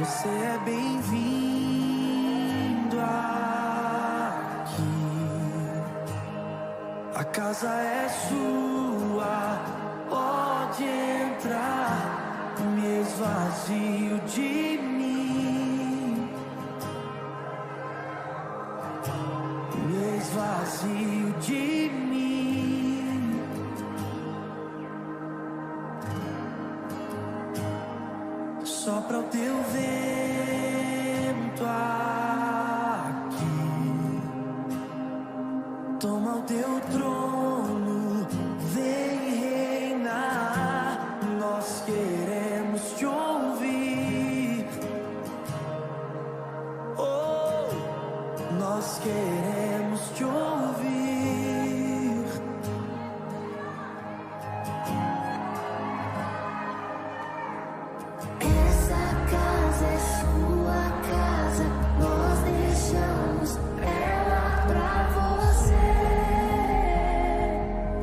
Você é bem-vindo aqui. A casa é sua, pode entrar. Me esvazio de mim, me esvazio de mim. Sopra o teu vento aqui, toma o teu trono, vem reinar. Nós queremos te ouvir, oh, nós queremos te ouvir. Essa casa é sua casa, nós deixamos ela pra você,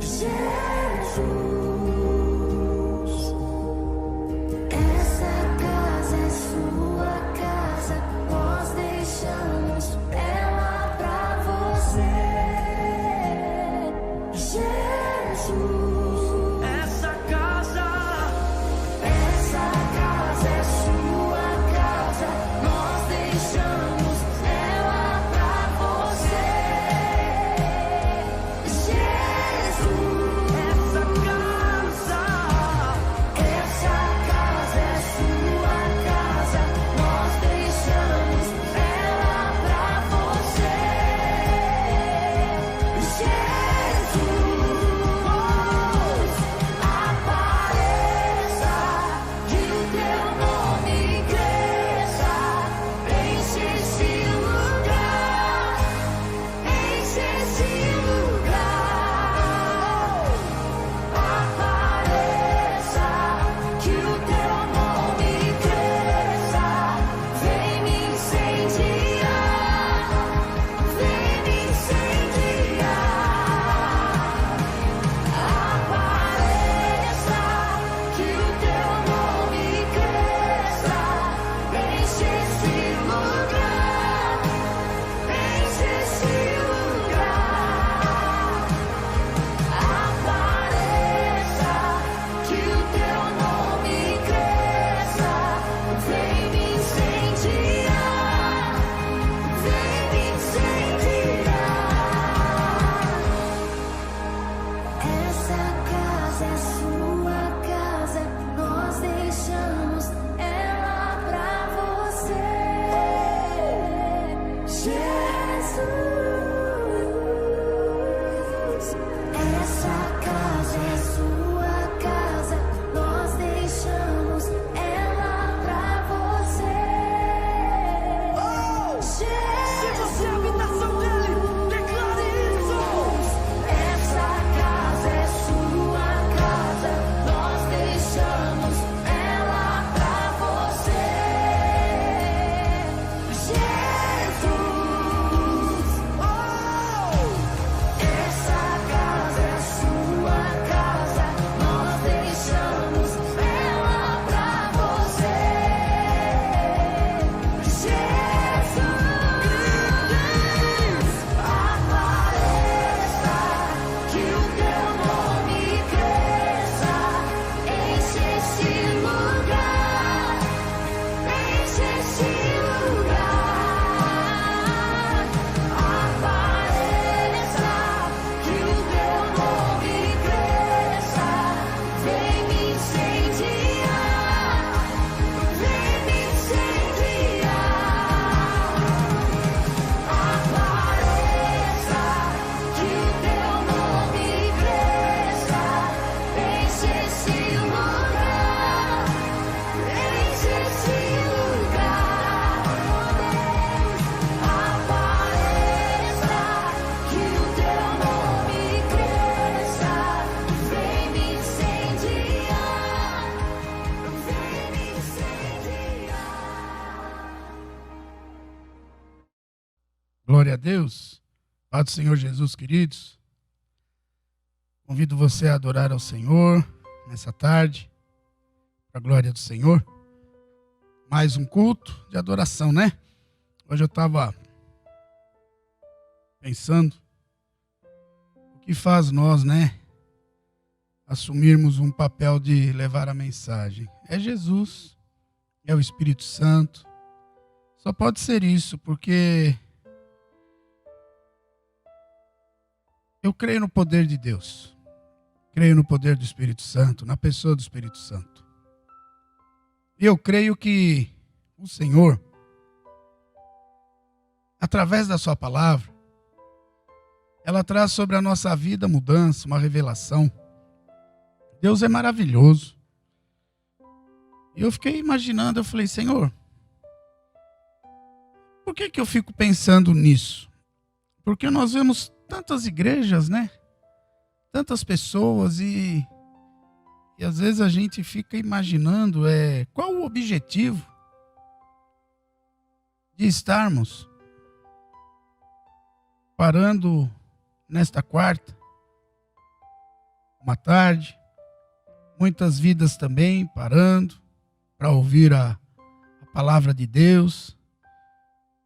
Jesus. Essa casa é sua casa, nós deixamos ela pra você, Jesus. Essa casa É sua casa, nós deixamos ela pra você, Jesus. Essa casa É sua casa, nós deixamos ela pra você, Jesus. Apareça, que o teu nome cresça, enche esse lugar, enche esse lugar. Apareça, que o teu nome cresça, vem me incendiar, vem me incendiar. Apareça, que o teu nome cresça, enche esse lugar, enche esse lugar. Apareça, que o teu nome cresça, vem me incendiar, vem me incendiar. Essa casa é sua casa, nós deixamos ela pra você, Jesus. Essa casa é sua casa, nós deixamos ela pra você, Jesus. Se você é a habitação dele, declare isso. Essa casa é sua casa, nós deixamos ela pra você, Jesus. Essa casa é sua casa, nós deixamos ela pra você, Jesus. Apareça, que o teu nome cresça, enche esse lugar, enche esse lugar. Apareça, que o teu nome cresça, vem me incendiar, vem me incendiar. Apareça, que o teu nome cresça, enche esse lugar, enche esse lugar. Apareça, que o teu nome cresça, vem me incendiar, vem me incendiar. Glória a Deus. Paz do Senhor Jesus, queridos. Convido você a adorar ao Senhor nessa tarde, para a glória do Senhor. mais um culto de adoração, né? Hoje eu estava pensando o que faz nós, né, assumirmos um papel de levar a mensagem. É Jesus, é o Espírito Santo. Só pode ser isso, porque eu creio no poder de Deus. Creio no poder do Espírito Santo, na pessoa do Espírito Santo. E eu creio que o Senhor, através da sua palavra, ela traz sobre a nossa vida mudança, uma revelação. Deus é maravilhoso. E eu fiquei imaginando, eu falei, Senhor, por que eu fico pensando nisso? Porque nós vemos tantas igrejas, né? Tantas pessoas e às vezes a gente fica imaginando qual o objetivo de estarmos parando nesta quarta, uma tarde, muitas vidas também parando para ouvir a palavra de Deus.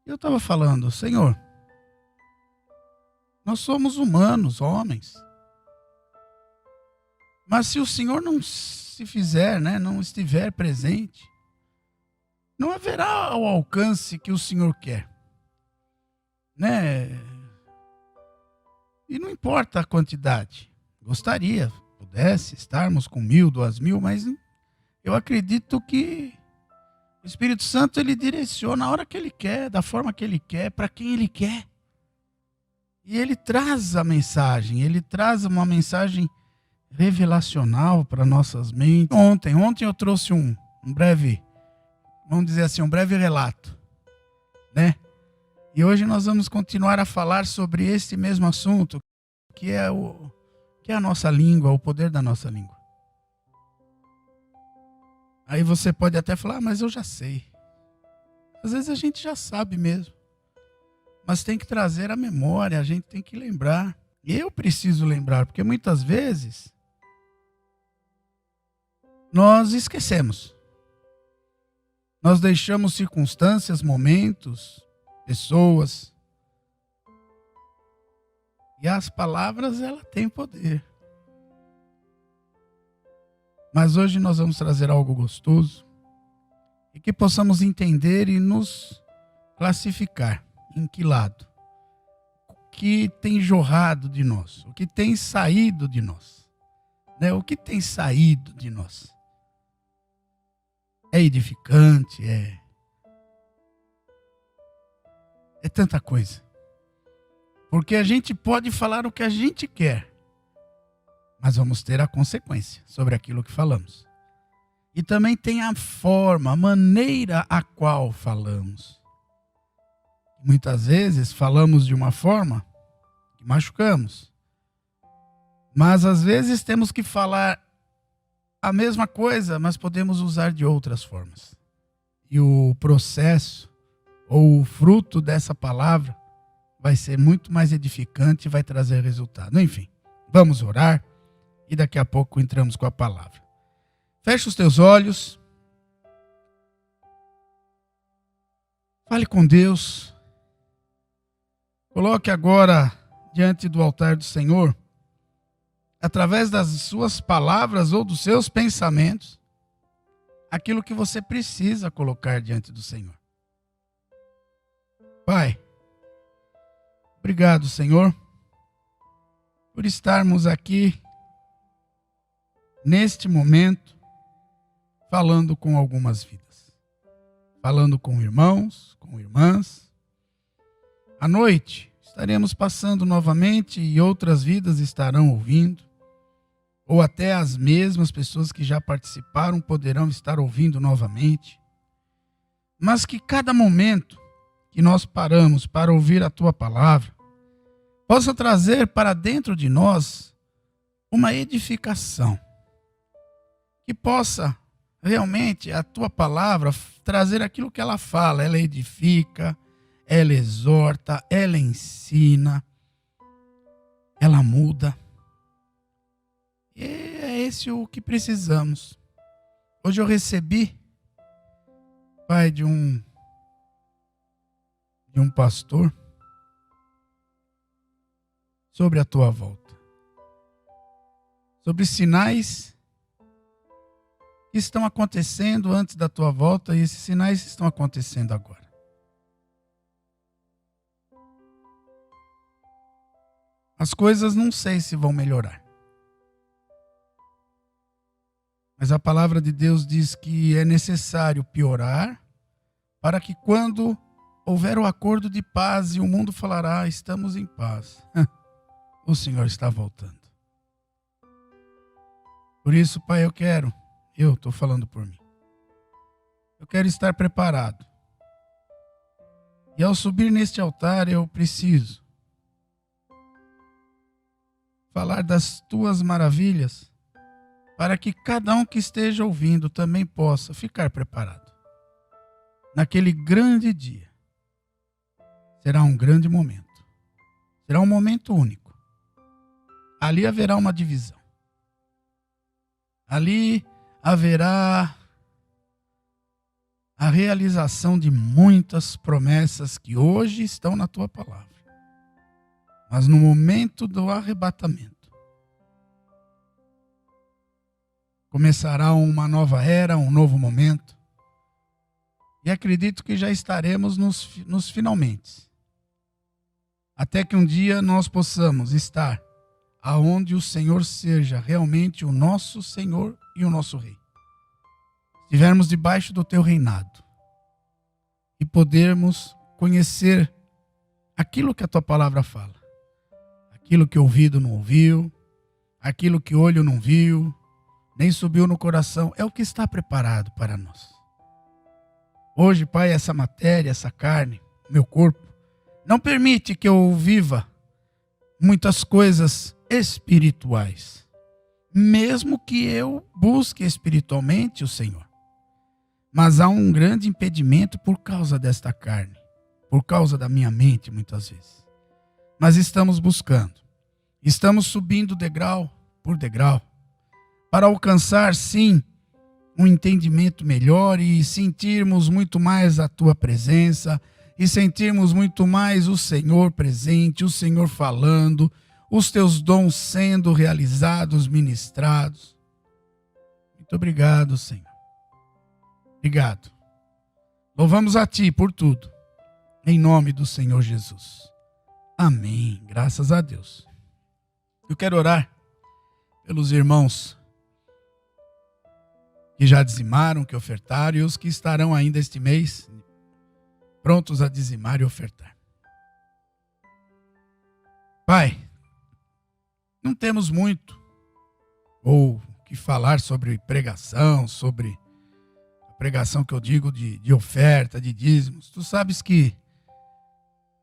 Eu estava falando, Senhor, nós somos humanos, homens. Mas se o Senhor não se fizer, né, não estiver presente, não haverá o alcance que o Senhor quer. Né? E não importa a quantidade. Gostaria, pudesse estarmos com 1.000, 2.000, mas eu acredito que o Espírito Santo ele direciona a hora que ele quer, da forma que ele quer, para quem ele quer. E ele traz a mensagem, ele traz uma mensagem revelacional para nossas mentes. Ontem eu trouxe um breve, vamos dizer assim, um breve relato, né? E hoje nós vamos continuar a falar sobre esse mesmo assunto, que é a nossa língua, o poder da nossa língua. Aí você pode até falar, mas eu já sei. Às vezes a gente já sabe mesmo. Mas tem que trazer a memória, a gente tem que lembrar. Eu preciso lembrar, porque muitas vezes nós esquecemos. Nós deixamos circunstâncias, momentos, pessoas. E as palavras, ela tem poder. Mas hoje nós vamos trazer algo gostoso e que possamos entender e nos classificar em que lado. O que tem jorrado de nós, o que tem saído de nós, né? O que tem saído de nós. É edificante, é tanta coisa. Porque a gente pode falar o que a gente quer, mas vamos ter a consequência sobre aquilo que falamos. E também tem a forma, a maneira a qual falamos. Muitas vezes falamos de uma forma que machucamos. Mas às vezes temos que falar a mesma coisa, mas podemos usar de outras formas. E o processo ou o fruto dessa palavra vai ser muito mais edificante e vai trazer resultado. Enfim, vamos orar e daqui a pouco entramos com a palavra. Feche os teus olhos. Fale com Deus. Coloque agora diante do altar do Senhor, através das suas palavras ou dos seus pensamentos, aquilo que você precisa colocar diante do Senhor. Pai, obrigado, Senhor, por estarmos aqui neste momento falando com algumas vidas, falando com irmãos, com irmãs. À noite estaremos passando novamente e outras vidas estarão ouvindo, ou até as mesmas pessoas que já participaram poderão estar ouvindo novamente. Mas que cada momento que nós paramos para ouvir a Tua palavra possa trazer para dentro de nós uma edificação. Que possa realmente a Tua palavra trazer aquilo que ela fala. Ela edifica, ela exorta, ela ensina, ela muda. E é esse o que precisamos. Hoje eu recebi Pai, de um pastor sobre a tua volta. Sobre sinais que estão acontecendo antes da tua volta e esses sinais estão acontecendo agora. As coisas não sei se vão melhorar. Mas a palavra de Deus diz que é necessário piorar para que quando houver o acordo de paz e o mundo falará, estamos em paz, o Senhor está voltando. Por isso, Pai, eu estou falando por mim. Eu quero estar preparado. E ao subir neste altar, eu preciso falar das tuas maravilhas, para que cada um que esteja ouvindo também possa ficar preparado. Naquele grande dia, será um grande momento. Será um momento único. Ali haverá uma divisão. Ali haverá a realização de muitas promessas que hoje estão na tua palavra. Mas no momento do arrebatamento, começará uma nova era, um novo momento. E acredito que já estaremos nos finalmente. Até que um dia nós possamos estar aonde o Senhor seja realmente o nosso Senhor e o nosso Rei. Estivermos debaixo do teu reinado e podermos conhecer aquilo que a tua palavra fala. Aquilo que o ouvido não ouviu, aquilo que o olho não viu, nem subiu no coração, é o que está preparado para nós. Hoje, Pai, essa matéria, essa carne, meu corpo, não permite que eu viva muitas coisas espirituais, mesmo que eu busque espiritualmente o Senhor. Mas há um grande impedimento por causa desta carne, por causa da minha mente, muitas vezes. Mas estamos buscando, estamos subindo degrau por degrau, para alcançar, sim, um entendimento melhor e sentirmos muito mais a tua presença, e sentirmos muito mais o Senhor presente, o Senhor falando, os teus dons sendo realizados, ministrados. Muito obrigado, Senhor. Obrigado. Louvamos a ti por tudo, em nome do Senhor Jesus. Amém. Graças a Deus. Eu quero orar pelos irmãos que já dizimaram, que ofertaram, e os que estarão ainda este mês prontos a dizimar e ofertar. Pai, não temos muito ou que falar sobre pregação, sobre a pregação que eu digo de oferta, de dízimos. Tu sabes que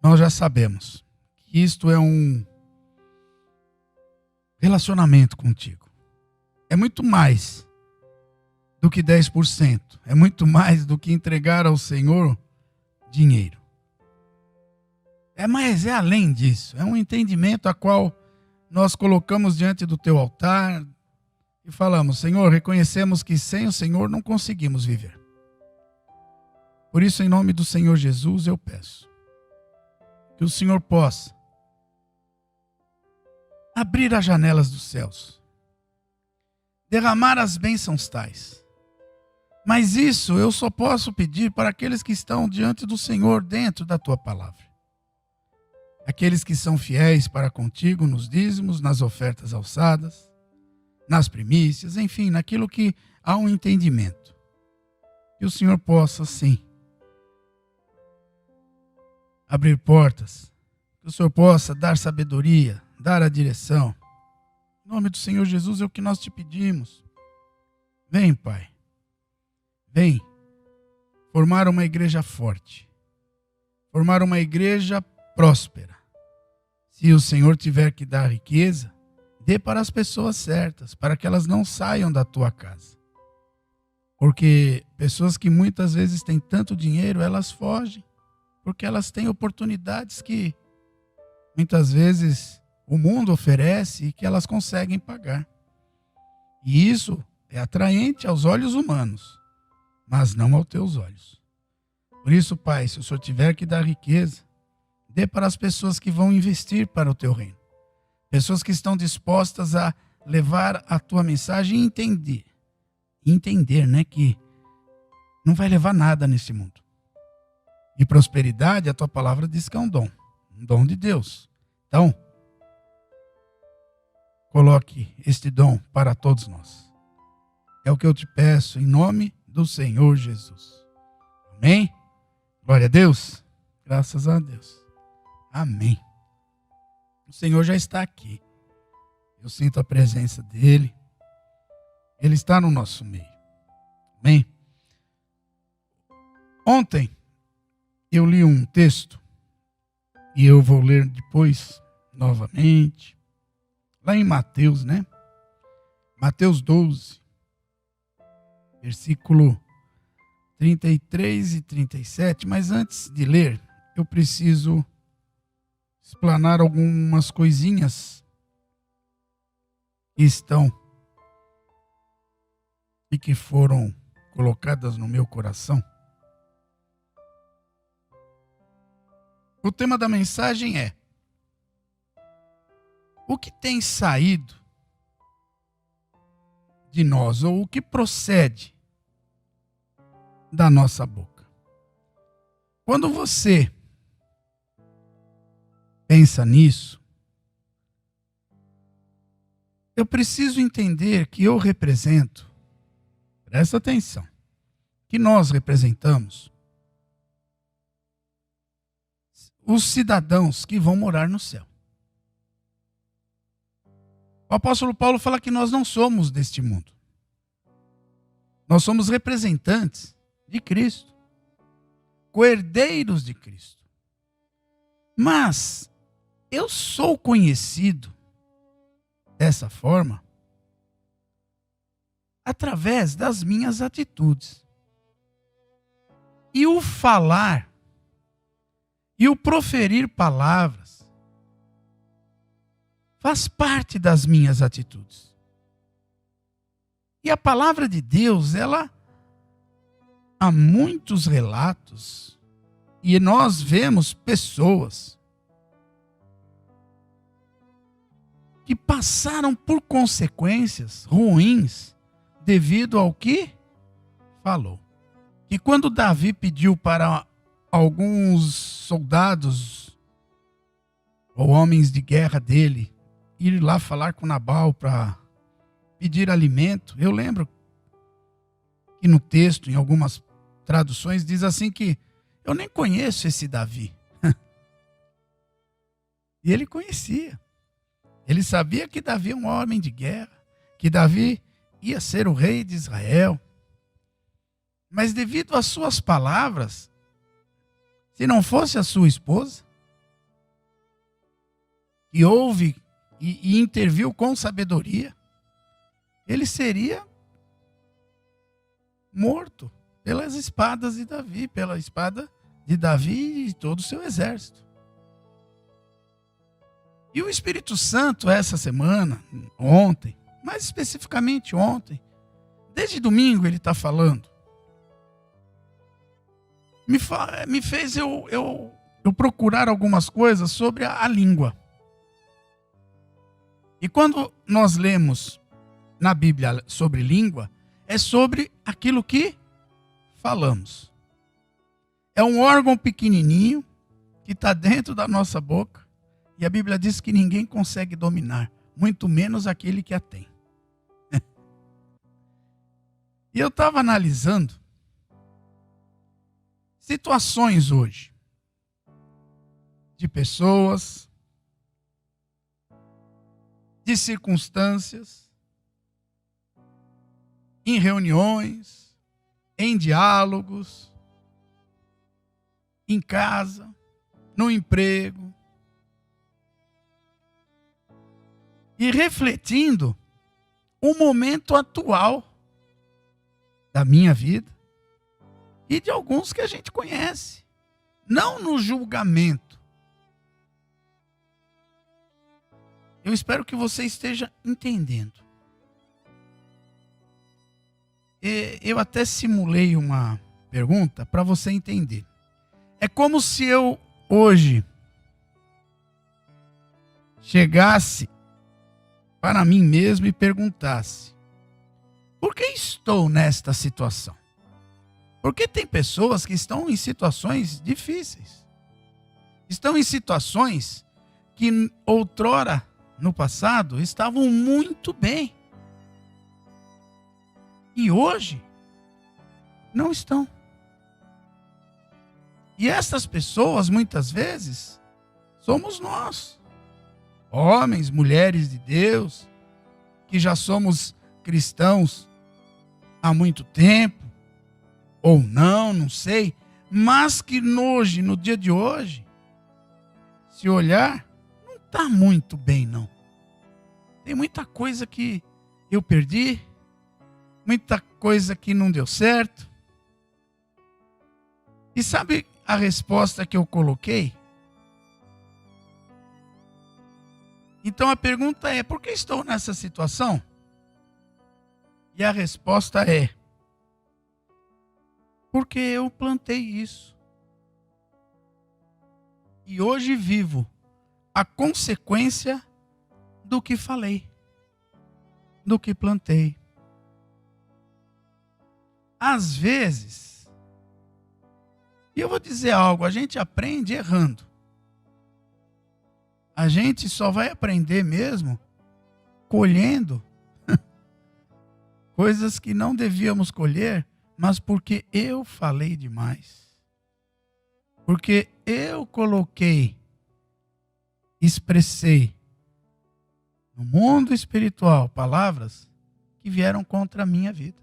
nós já sabemos que isto é um relacionamento contigo. É muito mais do que 10%. É muito mais do que entregar ao Senhor dinheiro. É além disso. É um entendimento a qual nós colocamos diante do teu altar e falamos: Senhor, reconhecemos que sem o Senhor não conseguimos viver. Por isso, em nome do Senhor Jesus, eu peço que o Senhor possa abrir as janelas dos céus, derramar as bênçãos tais. Mas isso eu só posso pedir para aqueles que estão diante do Senhor dentro da tua palavra. Aqueles que são fiéis para contigo nos dízimos, nas ofertas alçadas, nas primícias, enfim, naquilo que há um entendimento. Que o Senhor possa, sim, abrir portas. Que o Senhor possa dar sabedoria, dar a direção. Em nome do Senhor Jesus é o que nós te pedimos. Vem, Pai. Vem formar uma igreja forte, formar uma igreja próspera. Se o Senhor tiver que dar riqueza, dê para as pessoas certas, para que elas não saiam da tua casa. Porque pessoas que muitas vezes têm tanto dinheiro, elas fogem, porque elas têm oportunidades que muitas vezes o mundo oferece e que elas conseguem pagar. E isso é atraente aos olhos humanos, mas não aos teus olhos. Por isso, Pai, se o Senhor tiver que dar riqueza, dê para as pessoas que vão investir para o teu reino. Pessoas que estão dispostas a levar a tua mensagem e entender, né, que não vai levar nada nesse mundo. E prosperidade, a tua palavra diz que é um dom de Deus. Então, coloque este dom para todos nós. É o que eu te peço em nome do Senhor Jesus. Amém? Glória a Deus. Graças a Deus. Amém. O Senhor já está aqui. Eu sinto a presença dEle. Ele está no nosso meio. Amém? Ontem eu li um texto e eu vou ler depois novamente. Lá em Mateus, né? Mateus 12, versículo 33 e 37. Mas antes de ler, eu preciso explanar algumas coisinhas que estão e que foram colocadas no meu coração. O tema da mensagem é: o que tem saído de nós, ou o que procede da nossa boca? Quando você pensa nisso, eu preciso entender que eu represento, presta atenção, que nós representamos os cidadãos que vão morar no céu. O apóstolo Paulo fala que nós não somos deste mundo. Nós somos representantes de Cristo, co-herdeiros de Cristo. Mas eu sou conhecido dessa forma através das minhas atitudes. E o falar e o proferir palavras faz parte das minhas atitudes. E a palavra de Deus, há muitos relatos, e nós vemos pessoas que passaram por consequências ruins devido ao que falou. E quando Davi pediu para alguns soldados ou homens de guerra dele ir lá falar com Nabal para pedir alimento, eu lembro que no texto, em algumas traduções, diz assim que eu nem conheço esse Davi. E ele conhecia. Ele sabia que Davi é um homem de guerra, que Davi ia ser o rei de Israel. Mas devido às suas palavras, se não fosse a sua esposa, que ouve e interviu com sabedoria, ele seria morto pelas espadas de Davi, pela espada de Davi e todo o seu exército. E o Espírito Santo, essa semana, ontem, mais especificamente ontem, desde domingo ele está falando, me fez eu procurar algumas coisas sobre a língua. E quando nós lemos na Bíblia sobre língua, é sobre aquilo que falamos. É um órgão pequenininho que está dentro da nossa boca. E a Bíblia diz que ninguém consegue dominar, muito menos aquele que a tem. E eu estava analisando situações hoje de pessoas, de circunstâncias, em reuniões, em diálogos, em casa, no emprego, e refletindo o momento atual da minha vida e de alguns que a gente conhece, não no julgamento. Eu espero que você esteja entendendo. Eu até simulei uma pergunta para você entender. É como se eu hoje chegasse para mim mesmo e perguntasse: por que estou nesta situação? Porque tem pessoas que estão em situações difíceis. Estão em situações que outrora, no passado, estavam muito bem. E hoje, não estão. E essas pessoas, muitas vezes, somos nós. Homens, mulheres de Deus, que já somos cristãos há muito tempo, ou não, não sei, mas que hoje, no dia de hoje, se olhar, não está muito bem, não. Tem muita coisa que eu perdi, muita coisa que não deu certo. E sabe a resposta que eu coloquei? Então a pergunta é: por que estou nessa situação? E a resposta é: porque eu plantei isso. E hoje vivo a consequência do que falei, do que plantei. Às vezes, e eu vou dizer algo, a gente aprende errando. A gente só vai aprender mesmo colhendo coisas que não devíamos colher, mas porque eu falei demais. Porque eu coloquei, expressei no mundo espiritual palavras que vieram contra a minha vida.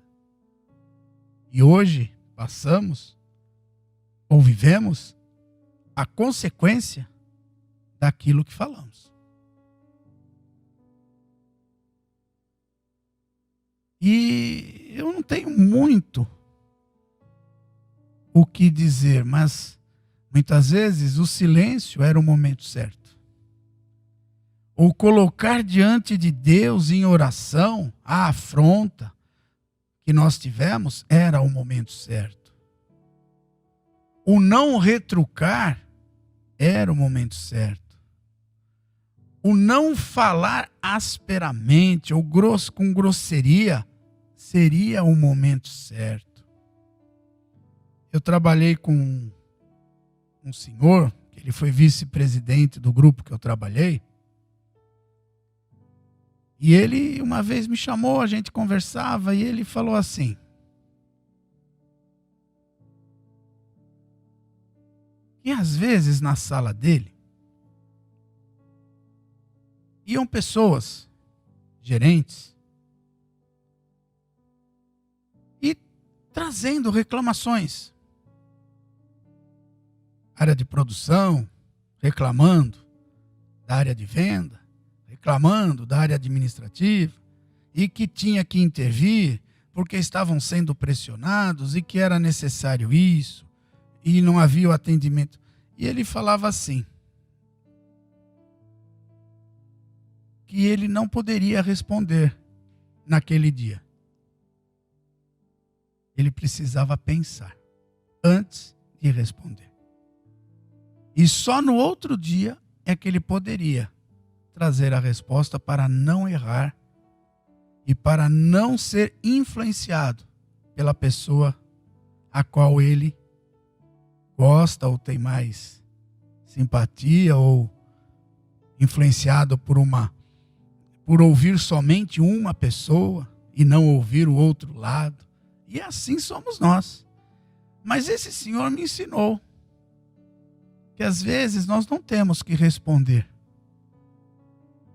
E hoje passamos, ou vivemos, a consequência daquilo que falamos. E eu não tenho muito o que dizer, mas muitas vezes o silêncio era o momento certo. Ou colocar diante de Deus em oração a afronta que nós tivemos era o momento certo. O não retrucar era o momento certo. O não falar asperamente ou com grosseria seria o momento certo. Eu trabalhei com um senhor, que ele foi vice-presidente do grupo que eu trabalhei, e ele uma vez me chamou, a gente conversava, e ele falou assim: e às vezes na sala dele iam pessoas, gerentes, e trazendo reclamações. Área de produção, reclamando da área de venda, reclamando da área administrativa, e que tinha que intervir porque estavam sendo pressionados e que era necessário isso, e não havia o atendimento. E ele falava assim, que ele não poderia responder naquele dia. Ele precisava pensar antes de responder. E só no outro dia é que ele poderia trazer a resposta para não errar e para não ser influenciado pela pessoa a qual ele gosta ou tem mais simpatia, ou influenciado por ouvir somente uma pessoa e não ouvir o outro lado. E assim somos nós. Mas esse senhor me ensinou que às vezes nós não temos que responder.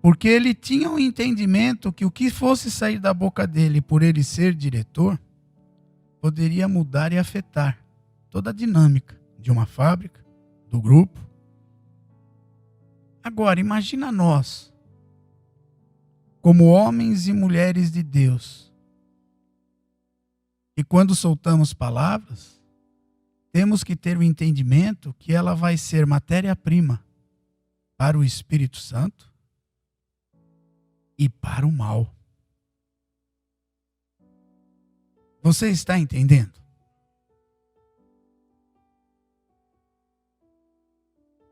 Porque ele tinha um entendimento que o que fosse sair da boca dele por ele ser diretor, poderia mudar e afetar toda a dinâmica de uma fábrica, do grupo. Agora, imagina nós, como homens e mulheres de Deus, e quando soltamos palavras, temos que ter o entendimento que ela vai ser matéria-prima para o Espírito Santo e para o mal. Você está entendendo?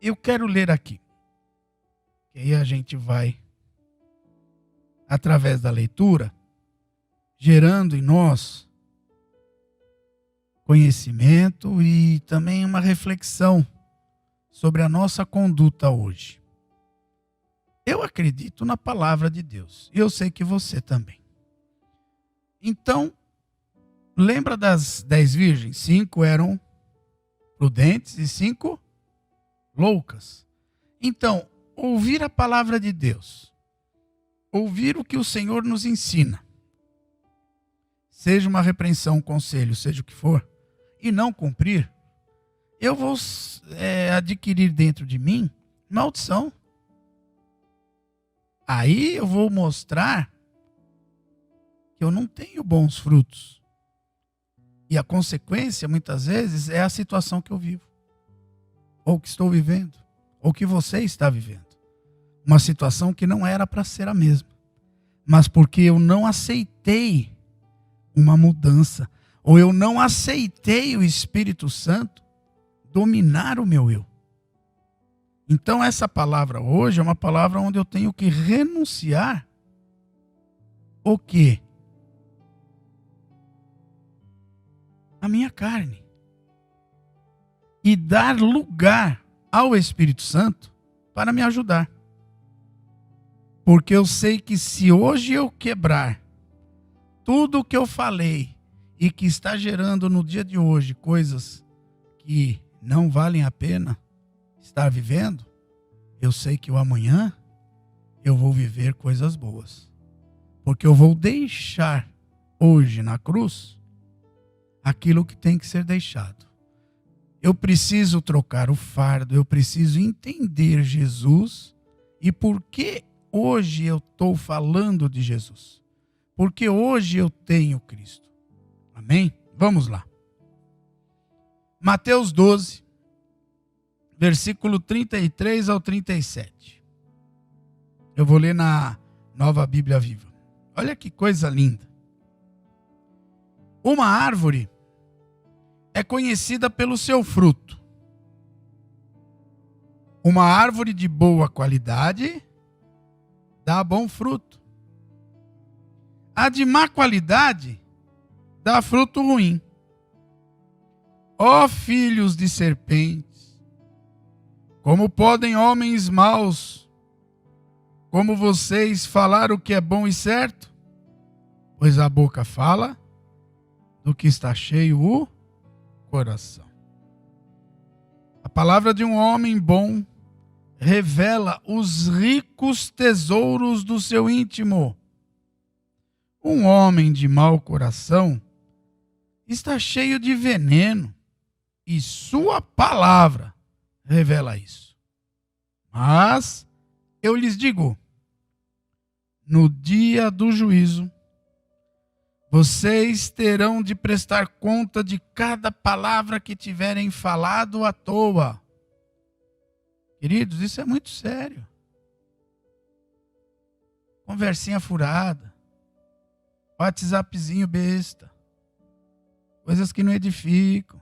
Eu quero ler aqui. E aí a gente vai, através da leitura, gerando em nós conhecimento e também uma reflexão sobre a nossa conduta hoje. Eu acredito na palavra de Deus. E eu sei que você também. Então, lembra das 10 virgens? 5 eram prudentes e 5 loucas. Então, ouvir a palavra de Deus, ouvir o que o Senhor nos ensina, seja uma repreensão, um conselho, seja o que for, e não cumprir, eu vou adquirir dentro de mim maldição. Aí eu vou mostrar que eu não tenho bons frutos. E a consequência, muitas vezes, é a situação que eu vivo. Ou que estou vivendo. Ou que você está vivendo. Uma situação que não era para ser a mesma. Mas porque eu não aceitei uma mudança. Ou eu não aceitei o Espírito Santo dominar o meu eu. Então essa palavra hoje é uma palavra onde eu tenho que renunciar o quê? A minha carne. E dar lugar ao Espírito Santo para me ajudar. Porque eu sei que se hoje eu quebrar tudo o que eu falei e que está gerando no dia de hoje coisas que não valem a pena estar vivendo, eu sei que o amanhã eu vou viver coisas boas. Porque eu vou deixar hoje na cruz aquilo que tem que ser deixado. Eu preciso trocar o fardo, eu preciso entender Jesus e por que hoje eu estou falando de Jesus. Porque hoje eu tenho Cristo. Amém? Vamos lá. Mateus 12, versículo 33 ao 37. Eu vou ler na Nova Bíblia Viva. Olha que coisa linda. Uma árvore é conhecida pelo seu fruto. Uma árvore de boa qualidade dá bom fruto. A de má qualidade dá fruto ruim. Ó filhos de serpentes, como podem homens maus, como vocês, falar o que é bom e certo? Pois a boca fala do que está cheio o coração. A palavra de um homem bom revela os ricos tesouros do seu íntimo. Um homem de mau coração está cheio de veneno e sua palavra revela isso. Mas eu lhes digo, no dia do juízo, vocês terão de prestar conta de cada palavra que tiverem falado à toa. Queridos, isso é muito sério. Conversinha furada. WhatsAppzinho besta. Coisas que não edificam.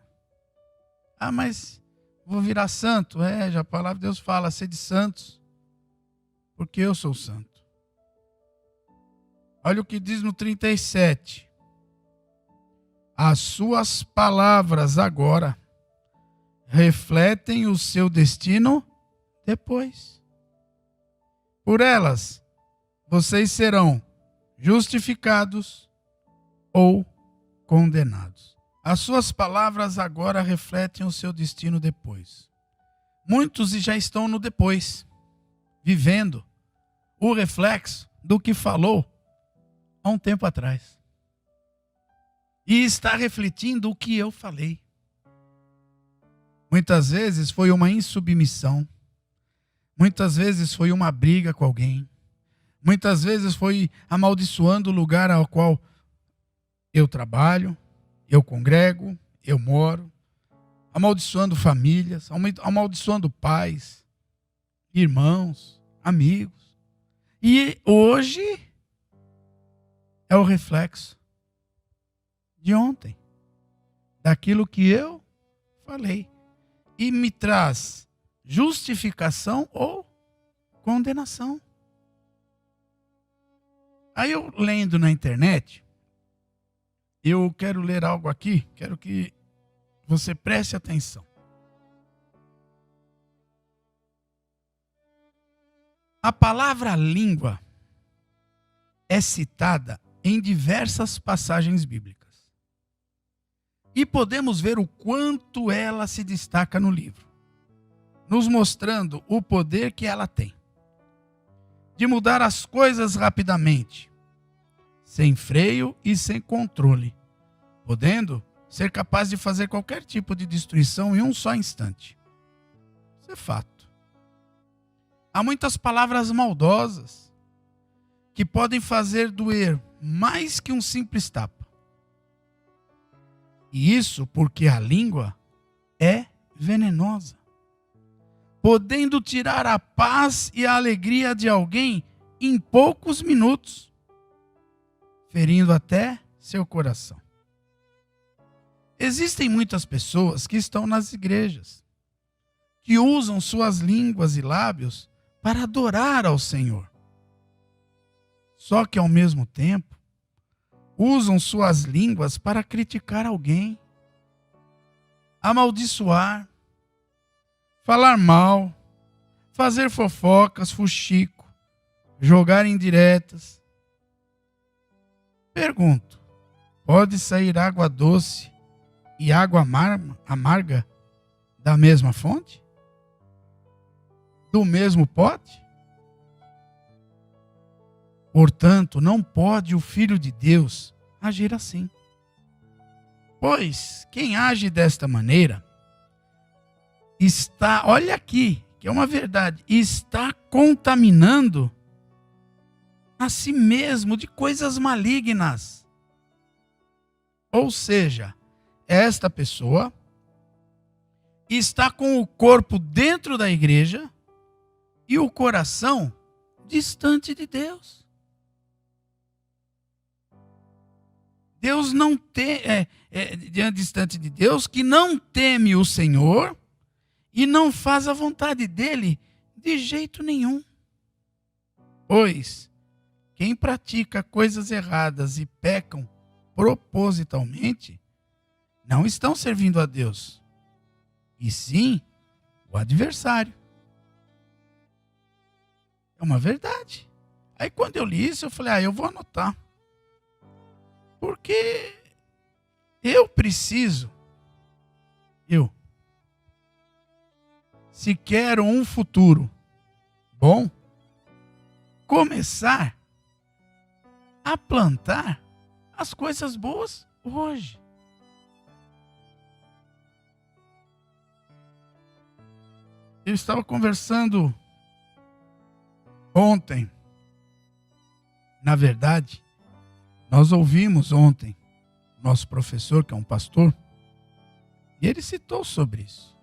Ah, mas vou virar santo? Já a palavra de Deus fala, sede santos, porque eu sou santo. Olha o que diz no 37. As suas palavras agora refletem o seu destino depois. Por elas, vocês serão justificados ou condenados. As suas palavras agora refletem o seu destino depois. Muitos já estão no depois, vivendo o reflexo do que falou há um tempo atrás. E está refletindo o que eu falei. Muitas vezes foi uma insubmissão. Muitas vezes foi uma briga com alguém. Muitas vezes foi amaldiçoando o lugar ao qual eu trabalho, eu congrego, eu moro. Amaldiçoando famílias, amaldiçoando pais, irmãos, amigos. E hoje é o reflexo de ontem, daquilo que eu falei. E me traz justificação ou condenação. Aí eu lendo na internet, eu quero ler algo aqui, quero que você preste atenção. A palavra língua é citada em diversas passagens bíblicas. E podemos ver o quanto ela se destaca no livro, nos mostrando o poder que ela tem de mudar as coisas rapidamente, sem freio e sem controle, podendo ser capaz de fazer qualquer tipo de destruição em um só instante. Isso é fato. Há muitas palavras maldosas que podem fazer doer mais que um simples tapa. E isso porque a língua é venenosa, podendo tirar a paz e a alegria de alguém em poucos minutos, ferindo até seu coração. Existem muitas pessoas que estão nas igrejas, que usam suas línguas e lábios para adorar ao Senhor. Só que ao mesmo tempo, usam suas línguas para criticar alguém, amaldiçoar, falar mal, fazer fofocas, fuxico, jogar indiretas. Pergunto, pode sair água doce e água amarga da mesma fonte? Do mesmo pote? Portanto, não pode o Filho de Deus agir assim. Pois quem age desta maneira está, olha aqui, que é uma verdade, está contaminando a si mesmo de coisas malignas. Ou seja, esta pessoa está com o corpo dentro da igreja e o coração distante de Deus. Deus não tem, distante de Deus, que não teme o Senhor e não faz a vontade dele de jeito nenhum. Pois quem pratica coisas erradas e pecam propositalmente, não estão servindo a Deus, e sim o adversário. É uma verdade. Aí quando eu li isso, eu falei, eu vou anotar. Porque eu preciso, se quero um futuro bom, começar a plantar as coisas boas hoje. Eu estava conversando ontem. Na verdade, nós ouvimos ontem nosso professor, que é um pastor, e ele citou sobre isso.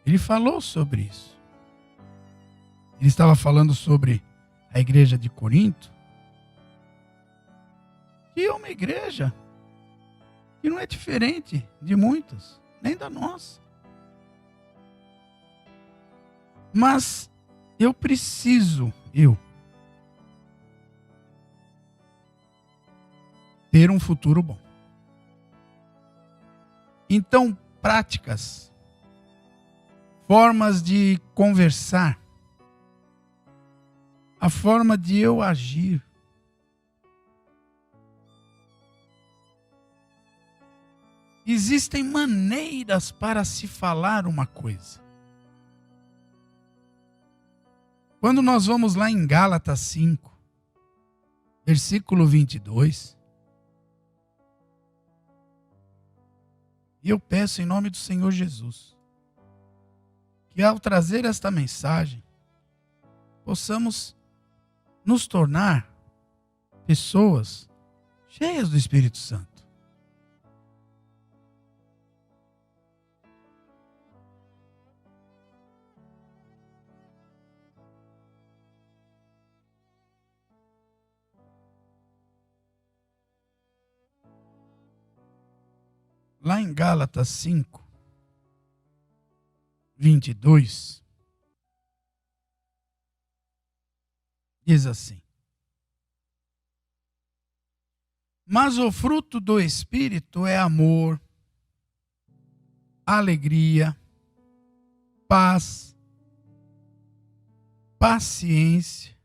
Ele falou sobre isso. Ele estava falando sobre a igreja de Corinto, que é uma igreja que não é diferente de muitas, nem da nossa. Mas eu preciso, ter um futuro bom. Então, práticas, formas de conversar, a forma de eu agir. Existem maneiras para se falar uma coisa. Quando nós vamos lá em Gálatas 5, versículo 22, e eu peço em nome do Senhor Jesus, que ao trazer esta mensagem, possamos nos tornar pessoas cheias do Espírito Santo. Lá em Gálatas 5, 22, diz assim: mas o fruto do Espírito é amor, alegria, paz, paciência,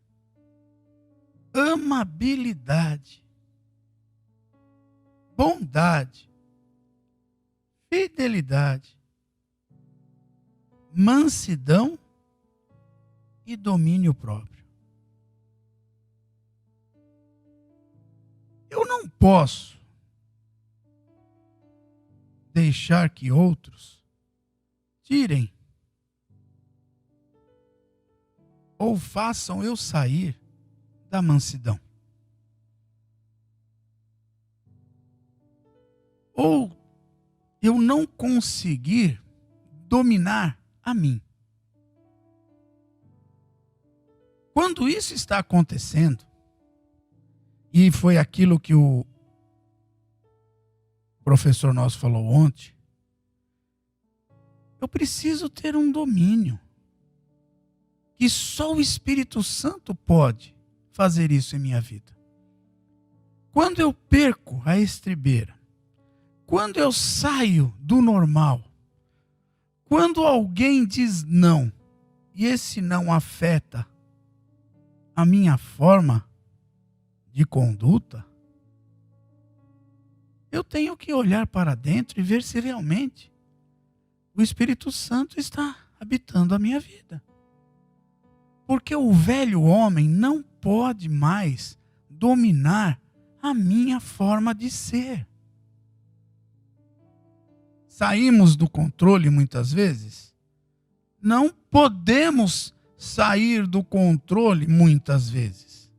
amabilidade, bondade, fidelidade, mansidão e domínio próprio. Eu não posso deixar que outros tirem ou façam eu sair da mansidão. Ou eu não conseguir dominar a mim. Quando isso está acontecendo, e foi aquilo que o professor nosso falou ontem, eu preciso ter um domínio. Que só o Espírito Santo pode fazer isso em minha vida. Quando eu perco a estribeira, quando eu saio do normal, quando alguém diz não, e esse não afeta a minha forma de conduta, eu tenho que olhar para dentro e ver se realmente o Espírito Santo está habitando a minha vida. Porque o velho homem não pode mais dominar a minha forma de ser. Saímos do controle muitas vezes? Não podemos sair do controle muitas vezes.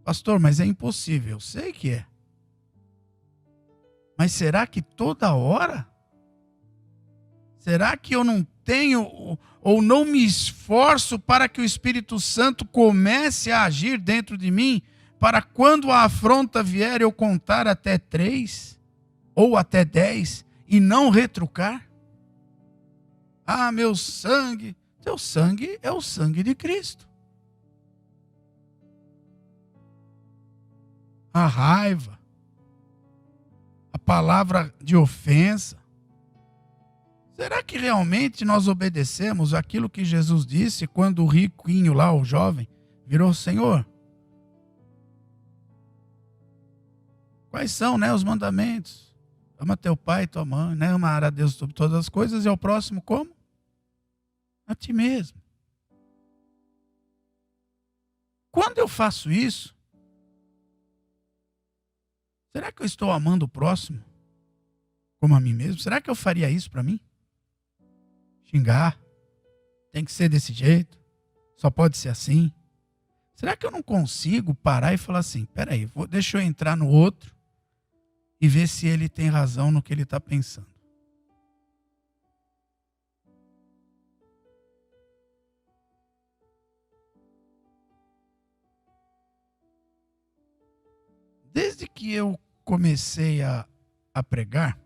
Pastor, mas é impossível. Eu sei que é. Mas será que toda hora? Será que eu não tenho ou não me esforço para que o Espírito Santo comece a agir dentro de mim, para quando a afronta vier eu contar até 3 ou até 10 e não retrucar? Ah, meu sangue, teu sangue é o sangue de Cristo. A raiva, a palavra de ofensa. Será que realmente nós obedecemos aquilo que Jesus disse quando o riquinho lá, o jovem, virou: Senhor, quais são, os mandamentos? Ama teu pai e tua mãe, amar a Deus sobre todas as coisas e ao próximo como? A ti mesmo. Quando eu faço isso, será que eu estou amando o próximo como a mim mesmo? Será que eu faria isso para mim? Xingar, tem que ser desse jeito, só pode ser assim. Será que eu não consigo parar e falar assim: peraí, deixa eu entrar no outro e ver se ele tem razão no que ele está pensando? Desde que eu comecei a pregar,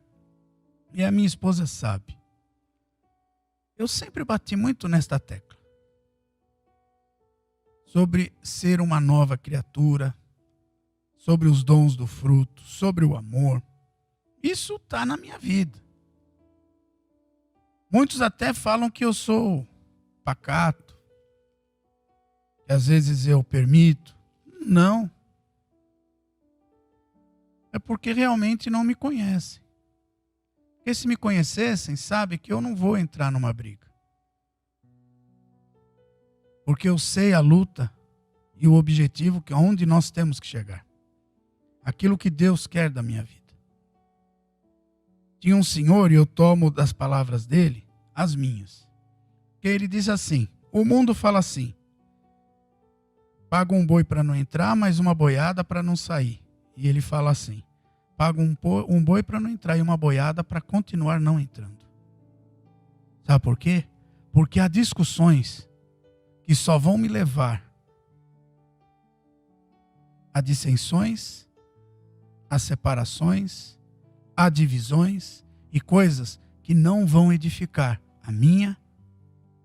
e a minha esposa sabe, eu sempre bati muito nesta tecla. Sobre ser uma nova criatura, sobre os dons do fruto, sobre o amor. Isso está na minha vida. Muitos até falam que eu sou pacato, que às vezes eu permito. Não. É porque realmente não me conhecem. Porque se me conhecessem, sabe que eu não vou entrar numa briga. Porque eu sei a luta e o objetivo que onde nós temos que chegar. Aquilo que Deus quer da minha vida. Tinha um senhor, e eu tomo das palavras dele as minhas. Que ele diz assim: o mundo fala assim: paga um boi para não entrar, mas uma boiada para não sair. E ele fala assim: paga um boi para não entrar e uma boiada para continuar não entrando. Sabe por quê? Porque há discussões que só vão me levar a dissensões, a separações, a divisões e coisas que não vão edificar a minha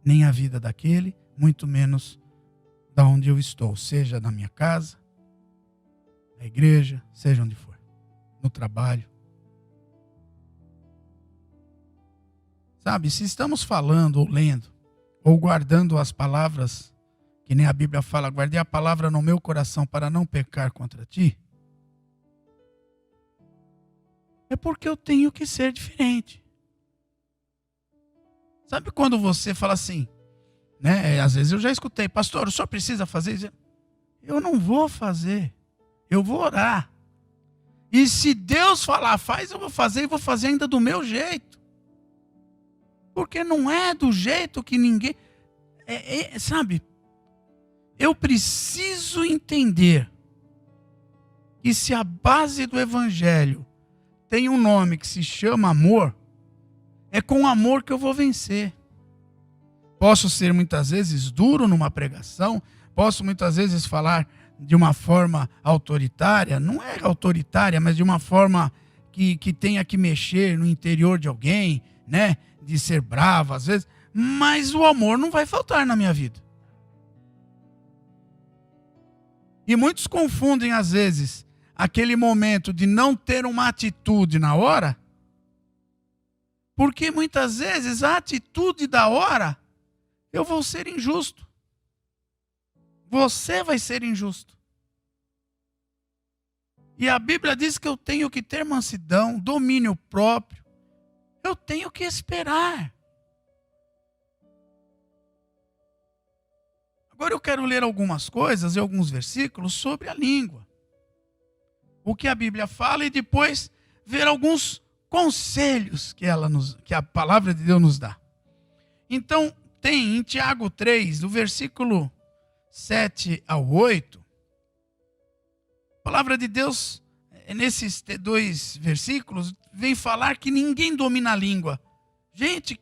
nem a vida daquele, muito menos da onde eu estou, seja na minha casa, na igreja, seja onde for, no trabalho. Sabe, se estamos falando ou lendo, ou guardando as palavras, que nem a Bíblia fala, guardei a palavra no meu coração para não pecar contra ti, é porque eu tenho que ser diferente. Sabe quando você fala assim, né? Às vezes eu já escutei, pastor, o senhor precisa fazer isso? Eu não vou fazer, eu vou orar. E se Deus falar, faz, eu vou fazer e vou fazer ainda do meu jeito. Porque não é do jeito que ninguém... sabe, eu preciso entender que se a base do evangelho tem um nome que se chama amor, é com amor que eu vou vencer. Posso ser muitas vezes duro numa pregação, posso muitas vezes falar de uma forma autoritária, não é autoritária, mas de uma forma que tenha que mexer no interior de alguém, né? De ser bravo às vezes, mas o amor não vai faltar na minha vida. E muitos confundem às vezes aquele momento de não ter uma atitude na hora, porque muitas vezes a atitude da hora, eu vou ser injusto. Você vai ser injusto. E a Bíblia diz que eu tenho que ter mansidão, domínio próprio. Eu tenho que esperar. Agora eu quero ler algumas coisas e alguns versículos sobre a língua. O que a Bíblia fala e depois ver alguns conselhos que a palavra de Deus nos dá. Então, tem em Tiago 3, do versículo 7 ao 8, a palavra de Deus, nesses dois versículos, vem falar que ninguém domina a língua. Gente,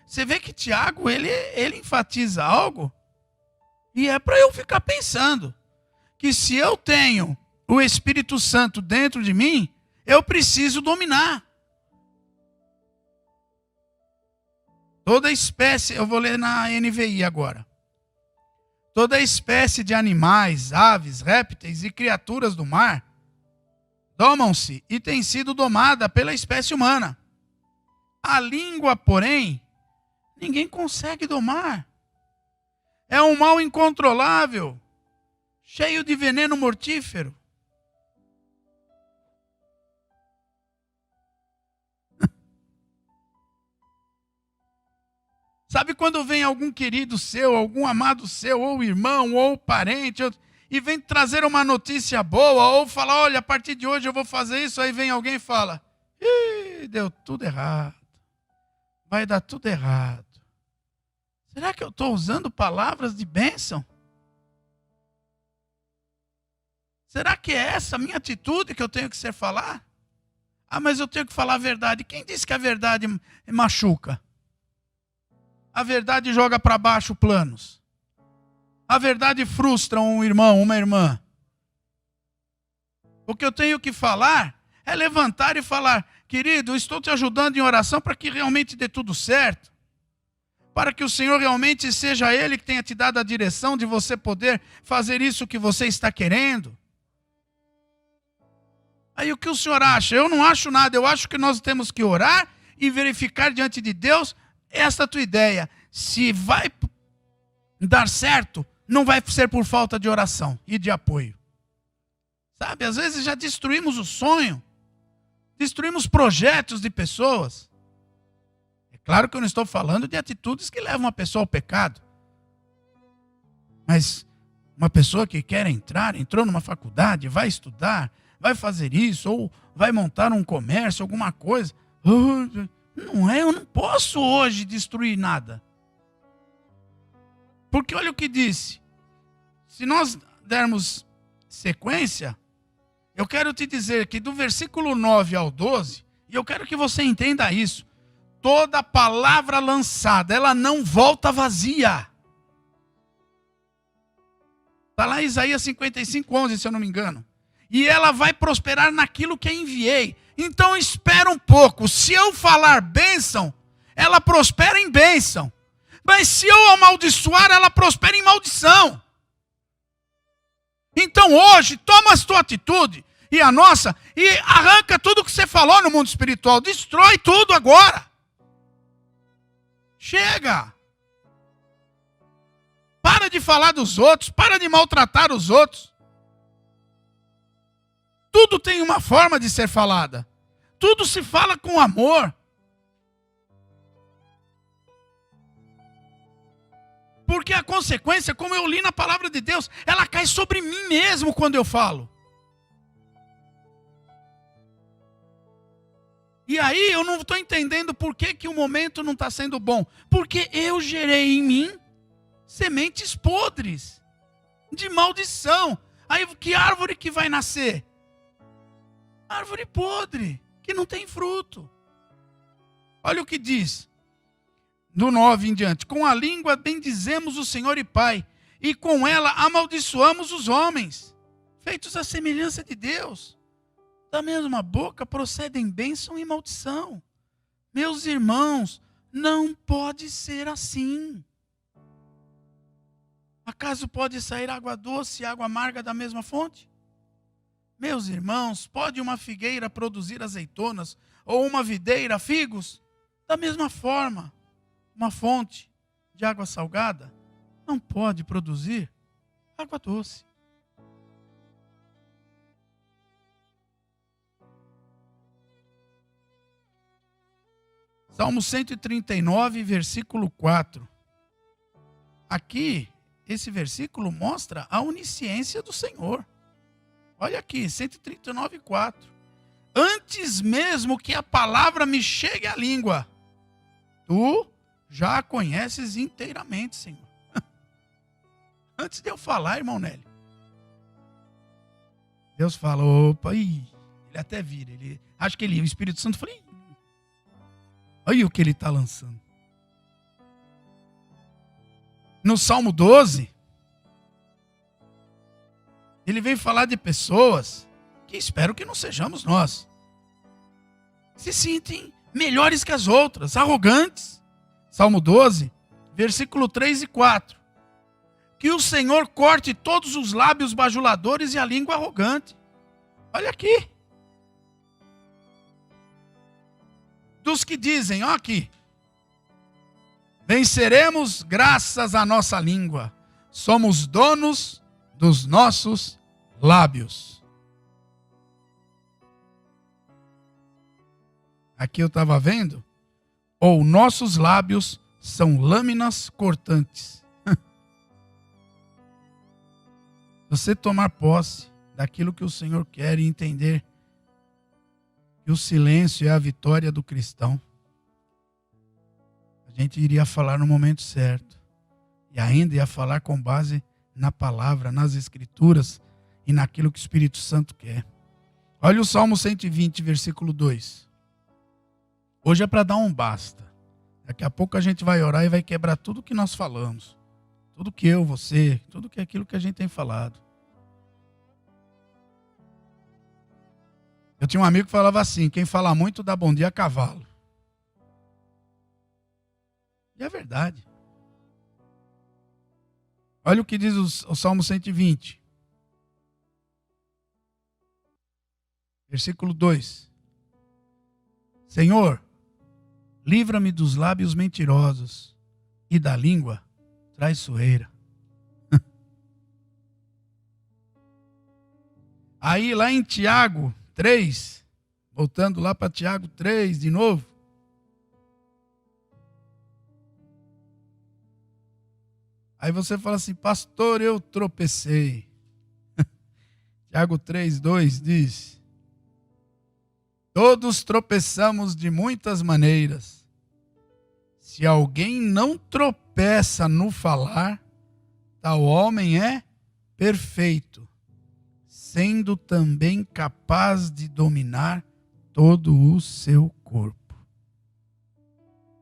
você vê que Tiago, ele enfatiza algo, e é para eu ficar pensando, que se eu tenho o Espírito Santo dentro de mim, eu preciso dominar. Toda espécie, eu vou ler na NVI agora. Toda espécie de animais, aves, répteis e criaturas do mar domam-se e tem sido domada pela espécie humana. A língua, porém, ninguém consegue domar. É um mal incontrolável, cheio de veneno mortífero. Sabe quando vem algum querido seu, algum amado seu, ou irmão, ou parente, e vem trazer uma notícia boa, ou falar, olha, a partir de hoje eu vou fazer isso, aí vem alguém e fala, deu tudo errado, vai dar tudo errado. Será que eu estou usando palavras de bênção? Será que é essa a minha atitude que eu tenho que falar? Ah, mas eu tenho que falar a verdade. Quem disse que a verdade machuca? A verdade joga para baixo planos. A verdade frustra um irmão, uma irmã. O que eu tenho que falar é levantar e falar, querido, eu estou te ajudando em oração para que realmente dê tudo certo. Para que o Senhor realmente seja Ele que tenha te dado a direção de você poder fazer isso que você está querendo. Aí o que o senhor acha? Eu não acho nada, eu acho que nós temos que orar e verificar diante de Deus esta tua ideia. Se vai dar certo, não vai ser por falta de oração e de apoio. Sabe, às vezes já destruímos o sonho, destruímos projetos de pessoas. É claro que eu não estou falando de atitudes que levam a pessoa ao pecado. Mas uma pessoa que quer entrou numa faculdade, vai estudar, vai fazer isso, ou vai montar um comércio, alguma coisa. Não é, eu não posso hoje destruir nada. Porque olha o que disse. Se nós dermos sequência, eu quero te dizer que do versículo 9 ao 12, e eu quero que você entenda isso, toda palavra lançada, ela não volta vazia. Está lá em Isaías 55:11, se eu não me engano. E ela vai prosperar naquilo que enviei. Então espera um pouco. Se eu falar bênção, ela prospera em bênção. Mas se eu amaldiçoar, ela prospera em maldição. Então hoje, toma a tua atitude e a nossa e arranca tudo que você falou no mundo espiritual. Destrói tudo agora. Chega. Para de falar dos outros, para de maltratar os outros. Tudo tem uma forma de ser falada. Tudo se fala com amor. Porque a consequência, como eu li na palavra de Deus, ela cai sobre mim mesmo quando eu falo. E aí eu não estou entendendo por que o momento não está sendo bom. Porque eu gerei em mim sementes podres, de maldição. Aí que árvore que vai nascer? Árvore podre, que não tem fruto. Olha o que diz. Do 9 em diante. Com a língua bendizemos o Senhor e Pai, e com ela amaldiçoamos os homens, feitos à semelhança de Deus. Da mesma boca procedem bênção e maldição. Meus irmãos, não pode ser assim. Acaso pode sair água doce e água amarga da mesma fonte? Meus irmãos, pode uma figueira produzir azeitonas, ou uma videira figos? Da mesma forma, uma fonte de água salgada não pode produzir água doce. Salmo 139, versículo 4. Aqui, esse versículo mostra a onisciência do Senhor. Olha aqui, 139, 4. Antes mesmo que a palavra me chegue à língua, tu já a conheces inteiramente, Senhor. Antes de eu falar, irmão Nélio, Deus fala, opa, ele até vira. Acho que o Espírito Santo fala, olha o que ele está lançando. No Salmo 12, ele vem falar de pessoas que espero que não sejamos nós. Se sentem melhores que as outras, arrogantes. Salmo 12, versículo 3 e 4. Que o Senhor corte todos os lábios bajuladores e a língua arrogante. Olha aqui. Dos que dizem, ó aqui. Venceremos graças à nossa língua. Somos donos dos nossos lábios. Aqui eu estava vendo. Ou nossos lábios são lâminas cortantes. Você tomar posse daquilo que o Senhor quer e entender que o silêncio é a vitória do cristão. A gente iria falar no momento certo. E ainda ia falar com base na palavra, nas escrituras e naquilo que o Espírito Santo quer. Olha o Salmo 120, versículo 2. Hoje é para dar um basta. Daqui a pouco a gente vai orar e vai quebrar tudo que nós falamos. Tudo que eu, você, tudo que é aquilo que a gente tem falado. Eu tinha um amigo que falava assim, quem fala muito dá bom dia a cavalo. E é verdade. Olha o que diz o Salmo 120. Versículo 2. Senhor, livra-me dos lábios mentirosos e da língua traiçoeira. Aí lá em Tiago 3, voltando lá para Tiago 3 de novo. Aí você fala assim, pastor, eu tropecei. Tiago 3, 2 diz, todos tropeçamos de muitas maneiras. Se alguém não tropeça no falar, tal homem é perfeito, sendo também capaz de dominar todo o seu corpo.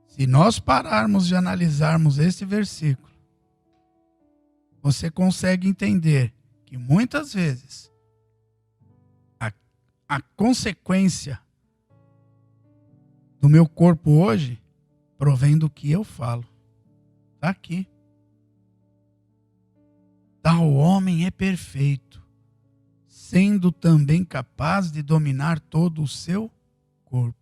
Se nós pararmos de analisarmos esse versículo, você consegue entender que muitas vezes a consequência do meu corpo hoje provém do que eu falo, Está aqui. Tal homem é perfeito, sendo também capaz de dominar todo o seu corpo.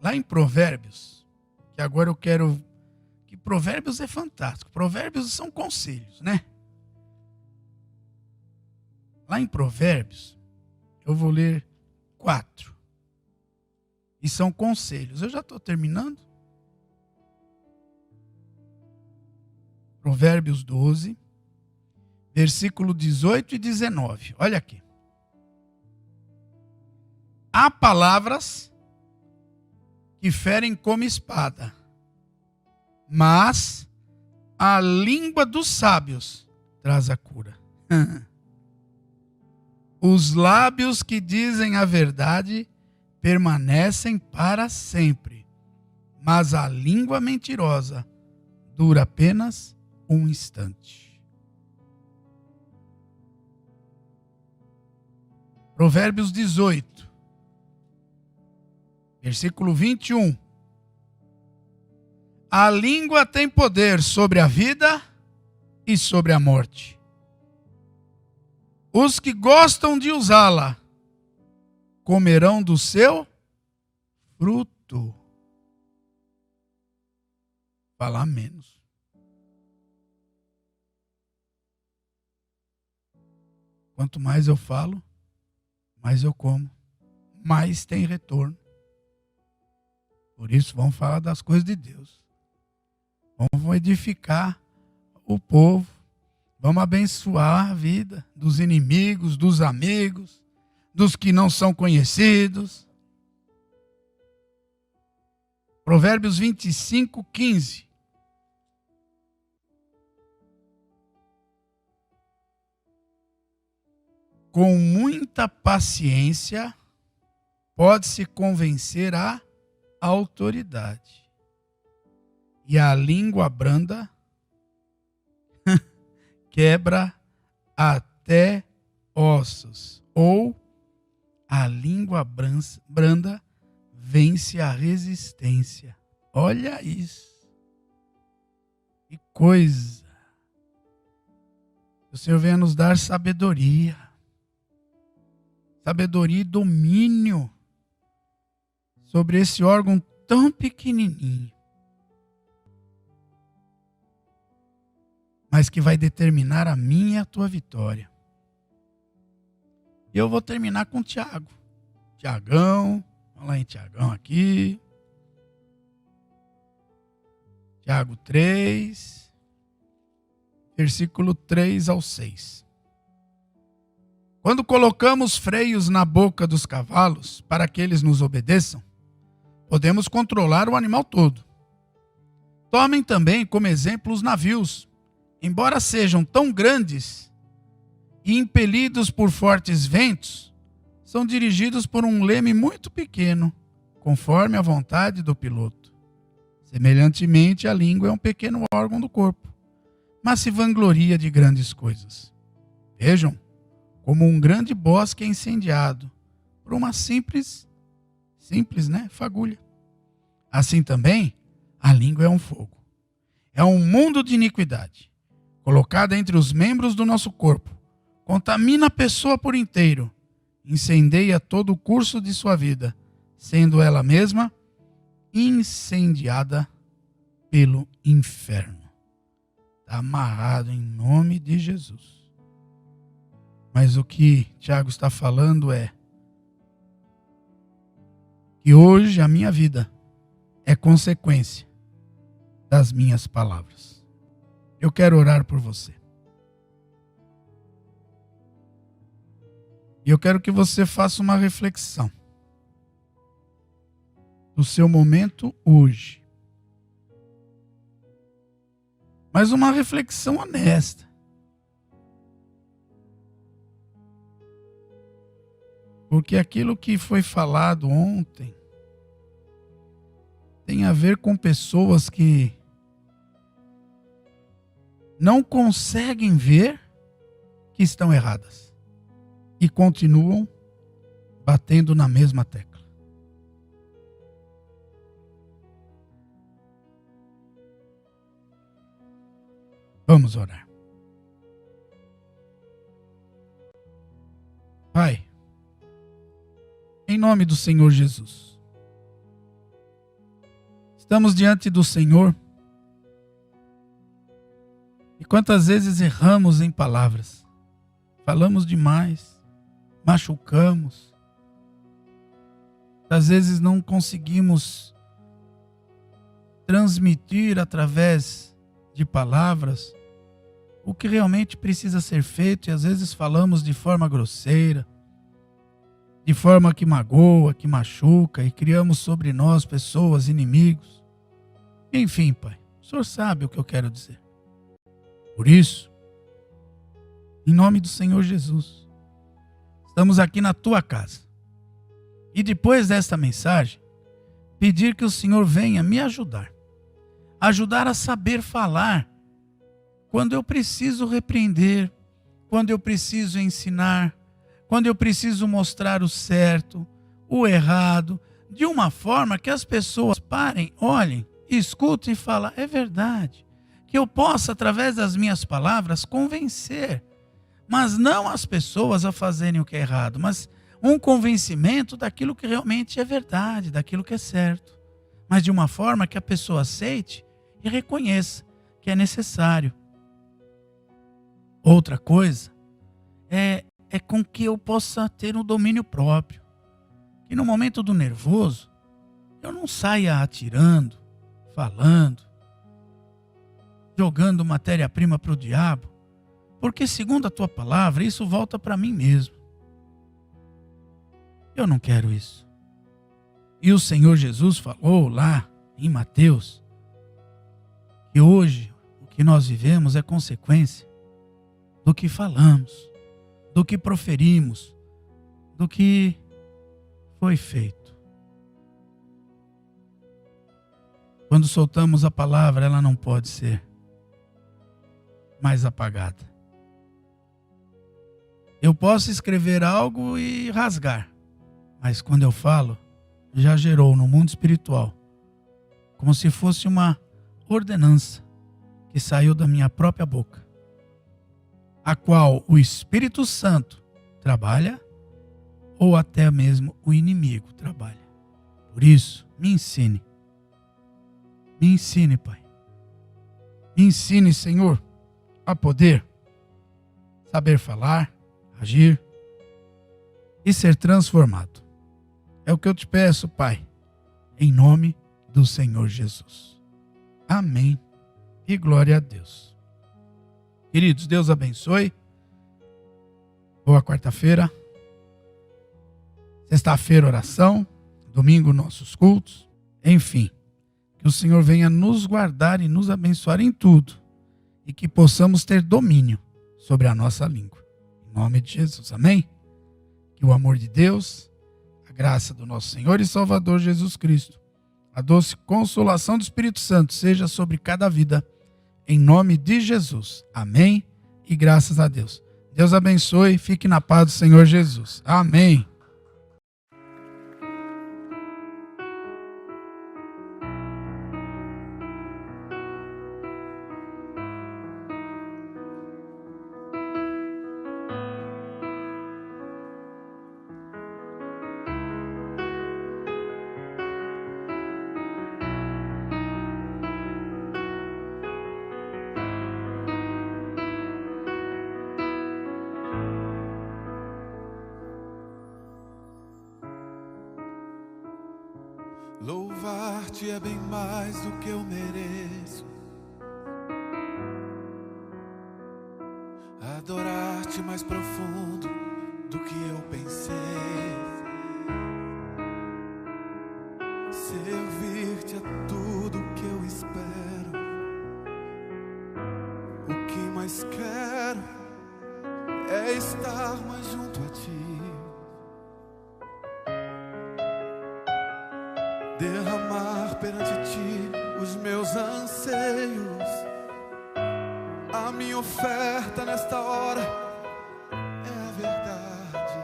Lá em Provérbios, que agora eu quero... que Provérbios é fantástico. Provérbios são conselhos, né? Lá em Provérbios, eu vou ler 4. E são conselhos. Eu já estou terminando. Provérbios 12, versículo 18 e 19. Olha aqui. Há palavras que ferem como espada, mas a língua dos sábios traz a cura. Os lábios que dizem a verdade permanecem para sempre, mas a língua mentirosa dura apenas um instante. Provérbios 18. Versículo 21. A língua tem poder sobre a vida e sobre a morte. Os que gostam de usá-la comerão do seu fruto. Falar menos. Quanto mais eu falo, mais eu como, mais tem retorno. Por isso, vamos falar das coisas de Deus. Vamos edificar o povo. Vamos abençoar a vida dos inimigos, dos amigos, dos que não são conhecidos. Provérbios 25, 15. Com muita paciência, pode-se convencer a autoridade. E a língua branda quebra até ossos. Ou a língua branda vence a resistência. Olha isso. Que coisa. O Senhor vem nos dar sabedoria. Sabedoria e domínio sobre esse órgão tão pequenininho, mas que vai determinar a minha e a tua vitória. E eu vou terminar com Tiago. Tiagão, vamos lá em Tiagão aqui. Tiago 3, versículo 3 ao 6. Quando colocamos freios na boca dos cavalos para que eles nos obedeçam, podemos controlar o animal todo. Tomem também como exemplo os navios. Embora sejam tão grandes e impelidos por fortes ventos, são dirigidos por um leme muito pequeno, conforme a vontade do piloto. Semelhantemente, a língua é um pequeno órgão do corpo, mas se vangloria de grandes coisas. Vejam como um grande bosque é incendiado por uma simples, fagulha. Assim também, a língua é um fogo. É um mundo de iniquidade, colocada entre os membros do nosso corpo. Contamina a pessoa por inteiro, incendeia todo o curso de sua vida, sendo ela mesma incendiada pelo inferno. Está amarrado em nome de Jesus. Mas o que Tiago está falando é que hoje a minha vida é consequência das minhas palavras. Eu quero orar por você. E eu quero que você faça uma reflexão do seu momento hoje. Mas uma reflexão honesta. Porque aquilo que foi falado ontem tem a ver com pessoas que não conseguem ver que estão erradas e continuam batendo na mesma tecla. Vamos orar. Pai, em nome do Senhor Jesus, estamos diante do Senhor e quantas vezes erramos em palavras, falamos demais, machucamos, às vezes não conseguimos transmitir através de palavras o que realmente precisa ser feito, e às vezes falamos de forma grosseira, de forma que magoa, que machuca, e criamos sobre nós pessoas, inimigos. Enfim, Pai, o Senhor sabe o que eu quero dizer. Por isso, em nome do Senhor Jesus, estamos aqui na tua casa. E depois desta mensagem, pedir que o Senhor venha me ajudar a saber falar quando eu preciso repreender, quando eu preciso ensinar, quando eu preciso mostrar o certo, o errado, de uma forma que as pessoas parem, olhem, escutem e falem, é verdade. Que eu possa, através das minhas palavras, convencer, mas não as pessoas a fazerem o que é errado, mas um convencimento daquilo que realmente é verdade, daquilo que é certo, mas de uma forma que a pessoa aceite e reconheça que é necessário. Outra coisa é com que eu possa ter um domínio próprio, que no momento do nervoso eu não saia atirando, falando, jogando matéria-prima para o diabo, porque segundo a tua palavra isso volta para mim mesmo. Eu não quero isso. E o Senhor Jesus falou lá em Mateus que hoje o que nós vivemos é consequência do que falamos, do que proferimos, do que foi feito. Quando soltamos a palavra, ela não pode ser mais apagada. Eu posso escrever algo e rasgar, mas quando eu falo, já gerou no mundo espiritual, como se fosse uma ordenança que saiu da minha própria boca, a qual o Espírito Santo trabalha, ou até mesmo o inimigo trabalha. Por isso, me ensine, Pai. Me ensine, Senhor, a poder saber falar, agir e ser transformado. É o que eu te peço, Pai, em nome do Senhor Jesus. Amém e glória a Deus. Queridos, Deus abençoe. Boa quarta-feira. Sexta-feira, oração. Domingo, nossos cultos. Enfim, que o Senhor venha nos guardar e nos abençoar em tudo. E que possamos ter domínio sobre a nossa língua. Em nome de Jesus. Amém? Que o amor de Deus, a graça do nosso Senhor e Salvador Jesus Cristo, a doce consolação do Espírito Santo seja sobre cada vida. Em nome de Jesus. Amém e graças a Deus. Deus abençoe. Fique na paz do Senhor Jesus. Amém. Louvar-te é bem mais do que eu mereço. Adorar-te mais profundo do que eu pensei. Servir-te é tudo que eu espero. O que mais quero é estar mais junto a ti. Derramar perante ti os meus anseios. A minha oferta nesta hora é a verdade,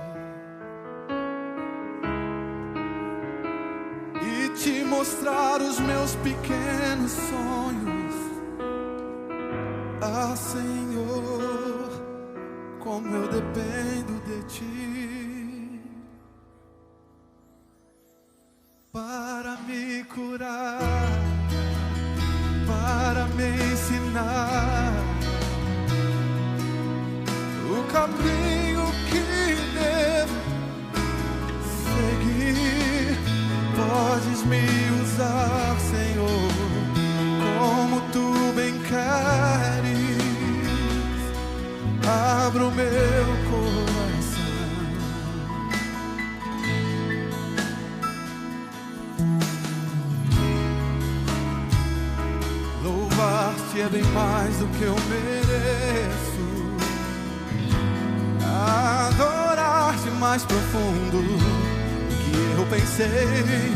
e te mostrar os meus pequenos sonhos. Ah, Senhor, como eu dependo de ti para me curar, para me ensinar o caminho que devo seguir. Podes me usar, Senhor, como tu bem queres. Abra o meu coração. Louvar-te é bem mais do que eu mereço. Adorar-te mais profundo do que eu pensei.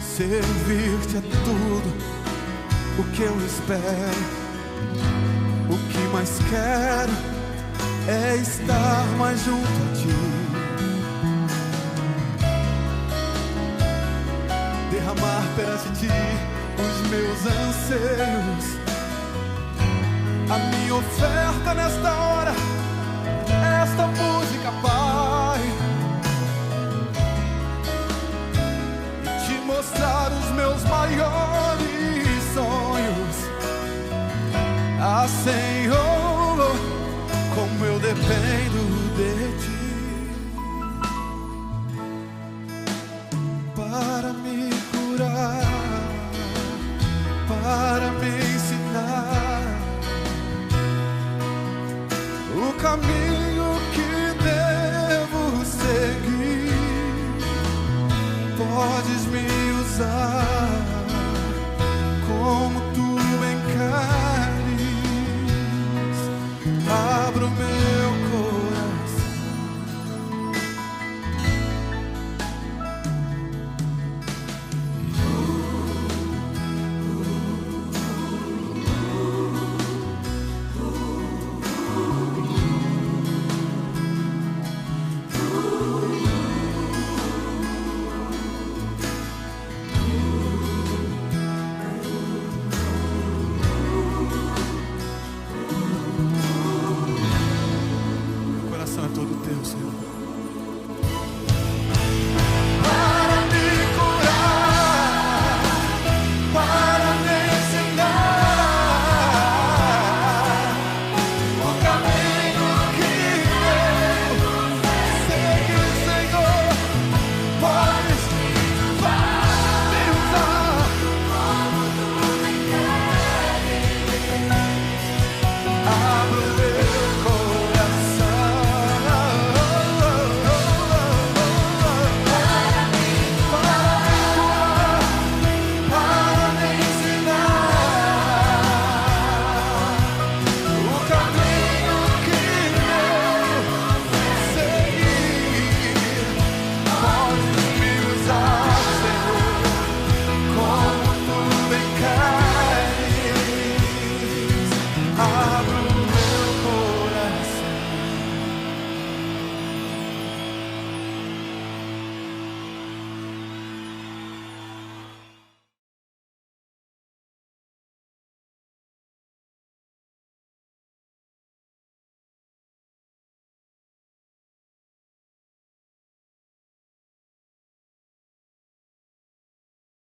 Servir-te é tudo o que eu espero. O que mais quero é estar mais junto a ti. Derramar perante ti os meus anseios. A minha oferta nesta hora, esta música, Pai, e te mostrar os meus maiores sonhos. Ah, Senhor, como eu dependo de ti para me curar, para me ensinar o caminho que devo seguir. Podes me usar como tu